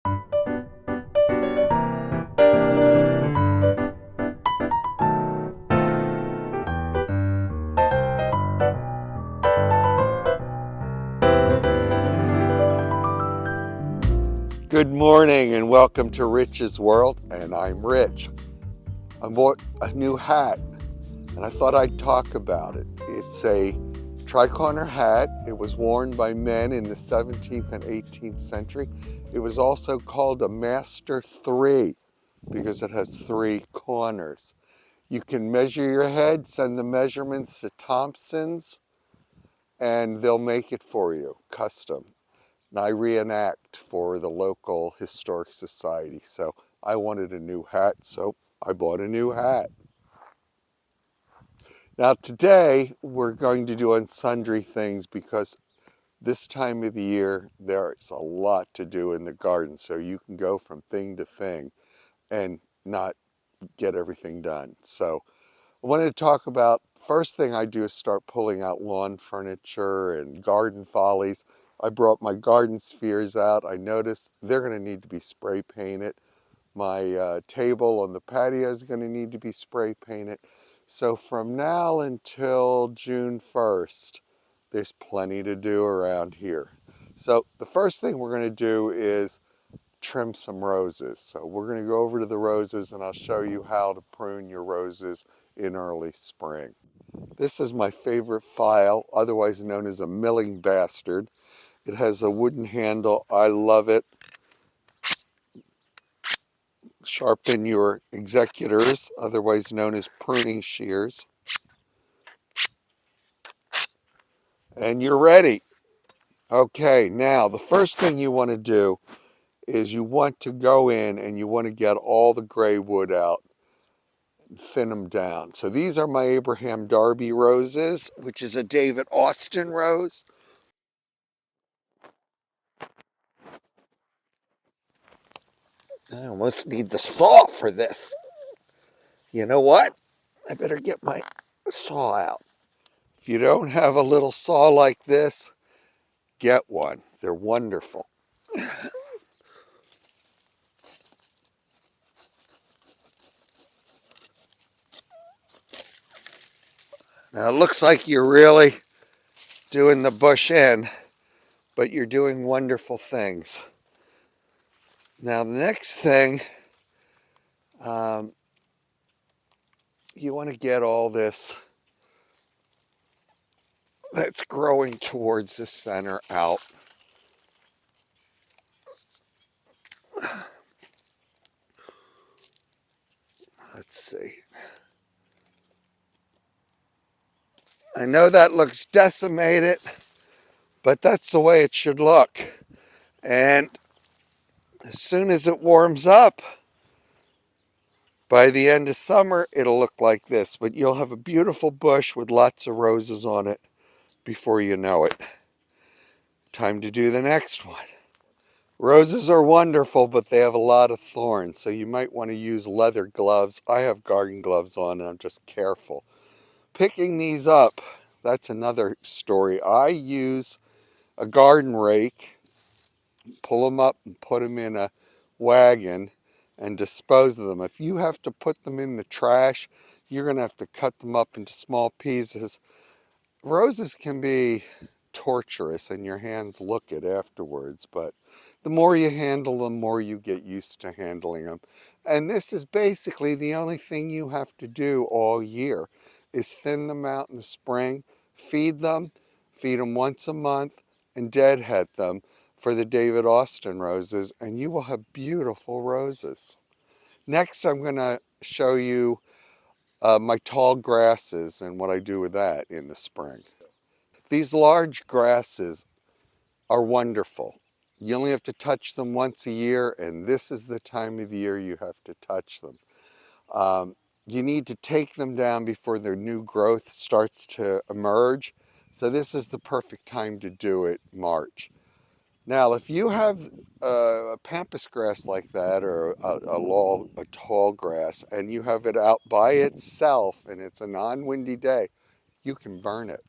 Good morning and welcome to Rich's World, and I'm Rich. I bought a new hat and I thought I'd talk about it. It's a tri-corner hat. It was worn by men in the 17th and 18th century. It was also called a Master 3 because it has 3 corners. You can measure your head, send the measurements to Thompson's, and they'll make it for you, custom. And I reenact for the local historic society. So I wanted a new hat, so I bought a new hat. Now today we're going to do sundry things because this time of the year there's a lot to do in the garden. So you can go from thing to thing and not get everything done. So I wanted to talk about, first thing I do is start pulling out lawn furniture and garden follies. I brought my garden spheres out. I noticed they're going to need to be spray painted. My table on the patio is going to need to be spray painted. So from now until June 1st, there's plenty to do around here. So the first thing we're going to do is trim some roses. So we're going to go over to the roses and I'll show you how to prune your roses in early spring. This is my favorite file, otherwise known as a milling bastard. It has a wooden handle. I love it. Sharpen your executors, otherwise known as pruning shears. And you're ready. Okay, now the first thing you want to do is you want to go in and you want to get all the gray wood out and thin them down. So these are my Abraham Darby roses, which is a David Austin rose. I almost need the saw for this. You know what? I better get my saw out. If you don't have a little saw like this, get one. They're wonderful. Now it looks like you're really doing the bush in, but you're doing wonderful things. Now the next thing, you want to get all this that's growing towards the center out. Let's see. I know that looks decimated, but that's the way it should look. And as soon as it warms up, by the end of summer, it'll look like this. But you'll have a beautiful bush with lots of roses on it before you know it. Time to do the next one. Roses are wonderful, but they have a lot of thorns, so you might want to use leather gloves. I have garden gloves on, and I'm just careful. Picking these up, that's another story. I use a garden rake, pull them up and put them in a wagon and dispose of them. If you have to put them in the trash, you're going to have to cut them up into small pieces. Roses can be torturous and your hands look it afterwards, but the more you handle them, the more you get used to handling them. And this is basically the only thing you have to do all year is thin them out in the spring, feed them once a month, and deadhead them for the David Austin roses, and you will have beautiful roses. Next, I'm going to show you my tall grasses and what I do with that in the spring. These large grasses are wonderful. You only have to touch them once a year, and this is the time of the year you have to touch them. You need to take them down before their new growth starts to emerge. So this is the perfect time to do it, March. Now, if you have a pampas grass like that, or a tall grass, and you have it out by itself, and it's a non-windy day, you can burn it.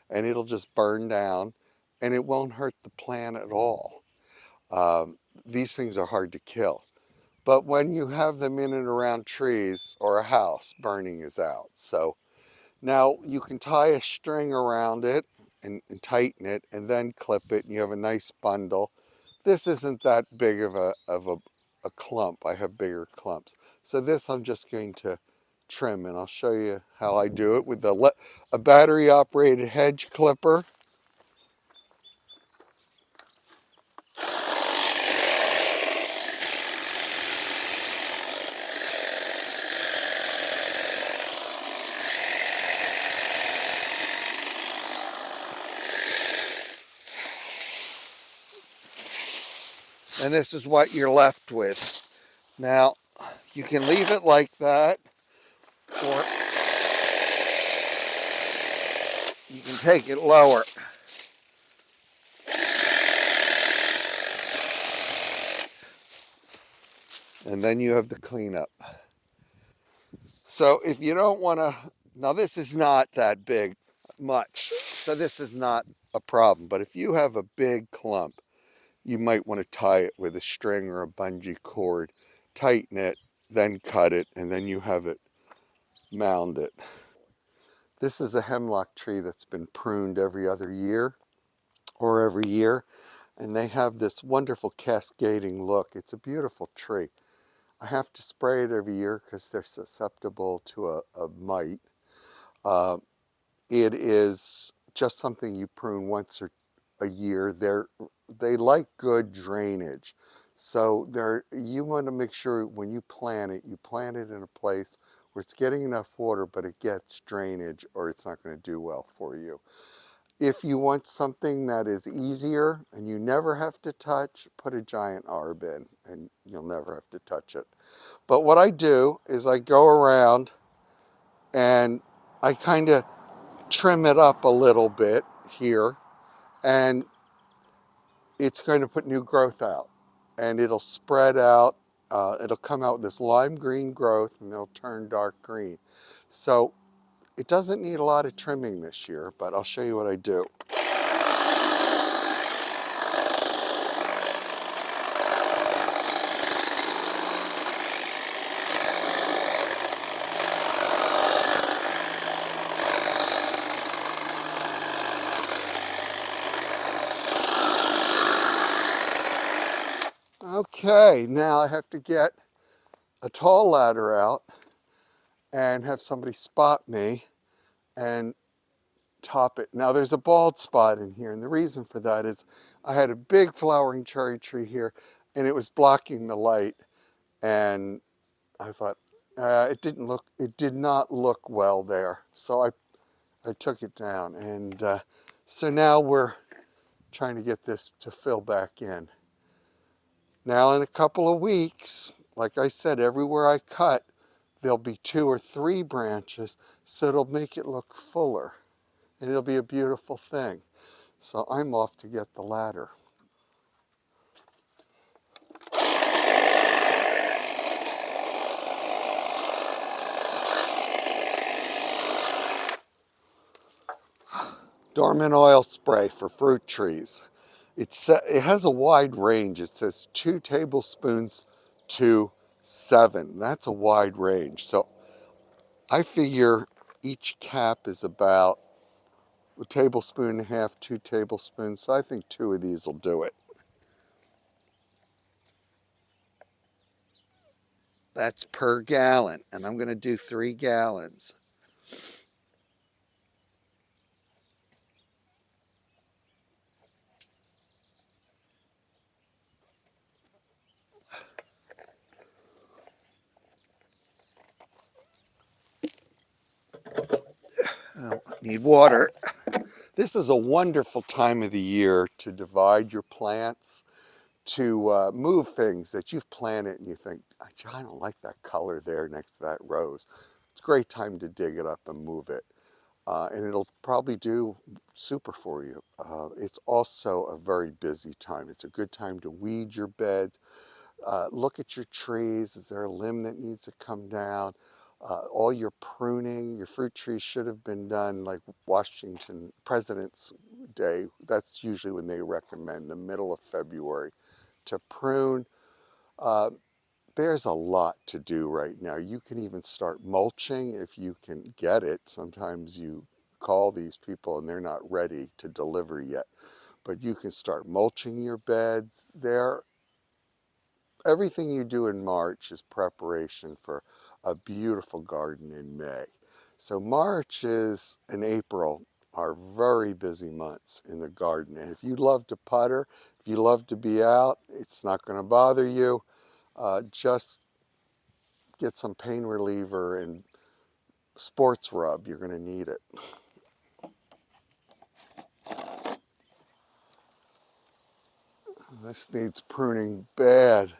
And it'll just burn down, and it won't hurt the plant at all. these things are hard to kill. But when you have them in and around trees or a house, burning is out. So now you can tie a string around it and tighten it and then clip it, and you have a nice bundle. This isn't that big of a clump. I have bigger clumps. So this I'm just going to trim, and I'll show you how I do it with a battery operated hedge clipper. And this is what you're left with. Now, you can leave it like that, or you can take it lower. And then you have the cleanup. So if you don't want to, now this is not that big much, so this is not a problem. But if you have a big clump, you might want to tie it with a string or a bungee cord, tighten it, then cut it, and then you have it mounded. This is a hemlock tree that's been pruned every other year or every year, and they have this wonderful cascading look. It's a beautiful tree. I have to spray it every year because they're susceptible to a mite. Uh, it is just something you prune once or a year. They like good drainage. So you want to make sure when you plant it in a place where it's getting enough water, but it gets drainage, or it's not going to do well for you. If you want something that is easier and you never have to touch, put a giant arbor in and you'll never have to touch it. But what I do is I go around and I kind of trim it up a little bit here, and it's going to put new growth out, and it'll spread out. It'll come out with this lime green growth, and it'll turn dark green. So it doesn't need a lot of trimming this year, but I'll show you what I do. Okay, now I have to get a tall ladder out and have somebody spot me and top it. Now there's a bald spot in here, and the reason for that is I had a big flowering cherry tree here and it was blocking the light, and I thought it did not look well there. So I took it down, and so now we're trying to get this to fill back in. Now in a couple of weeks, like I said, everywhere I cut, there'll be 2 or 3 branches, so it'll make it look fuller, and it'll be a beautiful thing. So I'm off to get the ladder. Dormant oil spray for fruit trees. It has a wide range. It says 2 tablespoons to 7. That's a wide range. So I figure each cap is about a tablespoon and a half, 2 tablespoons. So I think 2 of these will do it. That's per gallon, and I'm going to do 3 gallons. Oh, I need water. This is a wonderful time of the year to divide your plants, to move things that you've planted and you think, I don't like that color there next to that rose. It's a great time to dig it up and move it. And it'll probably do super for you. It's also a very busy time. It's a good time to weed your beds. Look at your trees. Is there a limb that needs to come down? All your pruning, your fruit trees should have been done like Washington President's Day. That's usually when they recommend, the middle of February to prune. There's a lot to do right now. You can even start mulching if you can get it. Sometimes you call these people and they're not ready to deliver yet. But you can start mulching your beds. Everything you do in March is preparation for a beautiful garden in May. So March and April are very busy months in the garden. And if you love to putter, if you love to be out, it's not going to bother you. Just get some pain reliever and sports rub. You're going to need it. This needs pruning bad.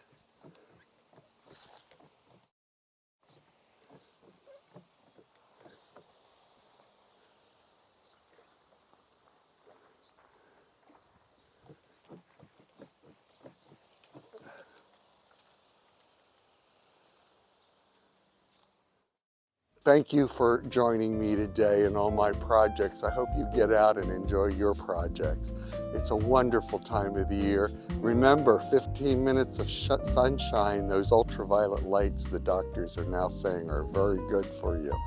Thank you for joining me today in all my projects. I hope you get out and enjoy your projects. It's a wonderful time of the year. Remember, 15 minutes of sunshine, those ultraviolet lights the doctors are now saying are very good for you.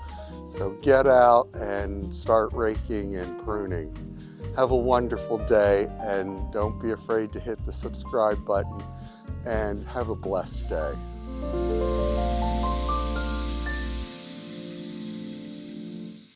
So get out and start raking and pruning. Have a wonderful day, and don't be afraid to hit the subscribe button, and have a blessed day.